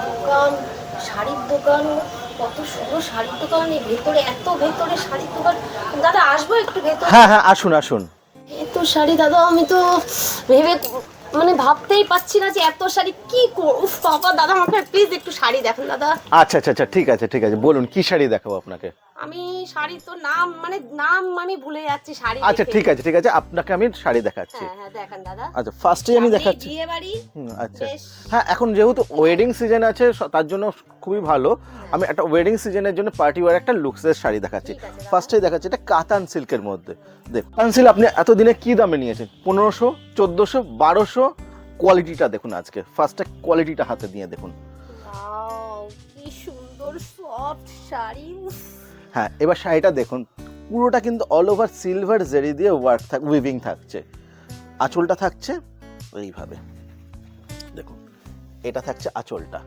দোকান, শাড়ির দোকান, কত সুন্দর শাড়ির দোকান, এই ভেতরে এত ভেতরে শাড়ির দোকান। দাদা আসবো একটু ভেতরে? হ্যাঁ হ্যাঁ, আসুন আসুন। এত শাড়ি দাদা, আমি তো ভেবে মানে ভাবতেই পাচ্ছি না যে এত শাড়ি কি উফ বাবা, দাদা আমাকে প্লিজ একটু শাড়ি দেখেন দাদা। আচ্ছা আচ্ছা আচ্ছা, ঠিক আছে ঠিক আছে, বলুন কি শাড়ি দেখাবো আপনাকে? আমি শাড়ি তো নাম আমি ভুলে যাচ্ছি শাড়ি আচ্ছা দেখে। ঠিক আছে ঠিক আছে, আপনাকে আমি শাড়ি দেখাচ্ছি। হ্যাঁ হ্যাঁ দেখান দাদা। আচ্ছা, ফার্স্টেই আমি দেখাচ্ছি। বিয়ে বাড়ি। আচ্ছা হ্যাঁ, এখন যেহেতু ওয়েডিং সিজন আছে তার জন্য খুবই ভালো। আমি একটা ওয়েডিং সিজনের জন্য পার্টি ওয়্যার একটা লুকসের শাড়ি দেখাচ্ছি। ফার্স্টেই দেখাচ্ছি এটা কাতান সিল্কের মধ্যে। দেখুন কাতান সিল্ক আপনি এতদিনে কি দামে নিয়েছেন? 1500, 1400, 1200। কোয়ালিটিটা দেখুন, আজকে ফার্স্টে কোয়ালিটিটা হাতে দিয়ে দেখুন। ওয়াও, কি সুন্দর সফট শাড়ি। হ্যাঁ, এবার শাড়িটা দেখুন, পুরোটা কিন্তু অল ওভার সিলভার জেরি দিয়ে ওয়ার্ক উইভিং থাকছে। আঁচলটা থাকছে এইভাবে দেখুন, এটা থাকছে আঁচলটা।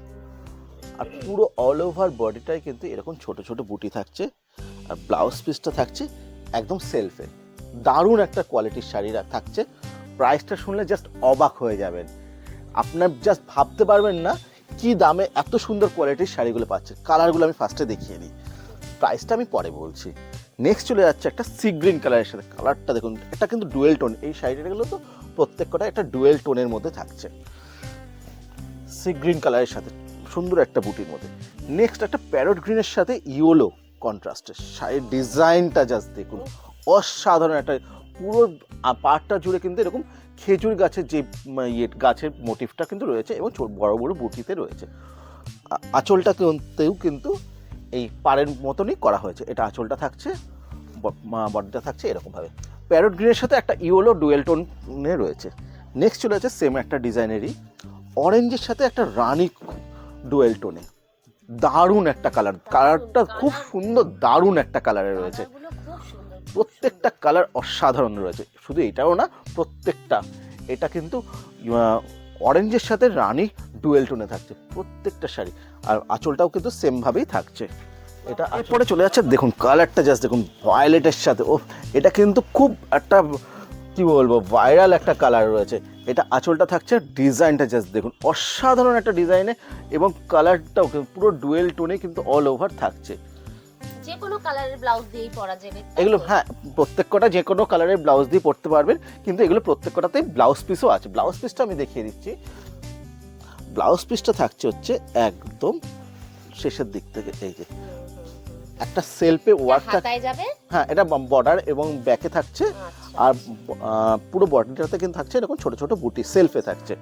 আর পুরো অল ওভার বডিটাই কিন্তু এরকম ছোট ছোট বুটি থাকছে। আর ব্লাউজ পিসটা থাকছে একদম সেলফে। দারুণ একটা কোয়ালিটির শাড়ি থাকছে। প্রাইসটা শুনলে জাস্ট অবাক হয়ে যাবেন। আপনার জাস্ট ভাবতে পারবেন না কি দামে এত সুন্দর কোয়ালিটির শাড়িগুলো পাচ্ছে। কালারগুলো আমি ফার্স্টে দেখিয়ে দিই, প্রাইসটা আমি পরে বলছি। নেক্সট চলে যাচ্ছে একটা সি গ্রিন কালারের সাথে। কালারটা দেখুন, এটা কিন্তু ডুয়েল টোন। এই শাড়িগুলো তো প্রত্যেক কটা একটা ডুয়েল টোনের মধ্যে থাকছে, সি গ্রিন কালারের সাথে সুন্দর একটা বুটির মধ্যে। নেক্সট একটা প্যারট গ্রিনের সাথে ইয়েলো কন্ট্রাস্টের শাড়ির ডিজাইনটা জাস্ট দেখুন, অসাধারণ একটা। পুরো পাড়টা জুড়ে কিন্তু এরকম খেজুর গাছের যে গাছের মোটিভটা কিন্তু রয়েছে এবং বড় বড় বুটিতে রয়েছে। আঁচলটাতেও কিন্তু এই পাড়ের মতনই করা হয়েছে। এটা আঁচলটা থাকছে, বডিটা থাকছে এরকমভাবে প্যারট গ্রিনের সাথে একটা ইয়েলো ডুয়েল টোনে রয়েছে। নেক্সট চলে যাচ্ছে সেম একটা ডিজাইনেরই অরেঞ্জের সাথে একটা রানি ডুয়েল টোনে। দারুণ একটা কালারটা খুব সুন্দর, দারুণ একটা কালারে রয়েছে। প্রত্যেকটা কালার অসাধারণ রয়েছে। শুধু এটাও না, প্রত্যেকটা এটা কিন্তু অরেঞ্জের সাথে রানি ডুয়েল টোনে থাকছে প্রত্যেকটা শাড়ি। আর আঁচলটাও কিন্তু সেম ভাবেই থাকছে। এটা এরপরে চলে যাচ্ছে দেখুন, কালারটা জাস্ট দেখুন ভায়োলেটের সাথে। ও, এটা কিন্তু খুব একটা কি বলবো ভাইরাল একটা কালার রয়েছে। এটা আঁচলটা থাকছে, ডিজাইনটা জাস্ট দেখুন অসাধারণ একটা ডিজাইনে, এবং কালারটাও পুরো ডুয়েল টোনে কিন্তু অল ওভার থাকছে। যে কোনো কালারের ব্লাউজ দিয়েই পরা যাবে এগুলো, হ্যাঁ প্রত্যেক কটা যে কোনো কালারের ব্লাউজ দিয়ে পরতে পারবেন, কিন্তু এগুলো প্রত্যেক কটাতেই ব্লাউজ পিসও আছে। ব্লাউজ পিসটা আমি দেখিয়ে দিচ্ছি। ব্লাউজ পিসটা থাকছে হচ্ছে একদম শেষের দিক থেকে, এই যে একটা সেলফে ওয়ার্কটা যাবে। হ্যাঁ, এটা বর্ডার এবং ব্যাকে থাকছে। আর পুরো বডিটাতে কিন্তু থাকছে এরকম ছোট ছোট বুটি সেলফে থাকছে।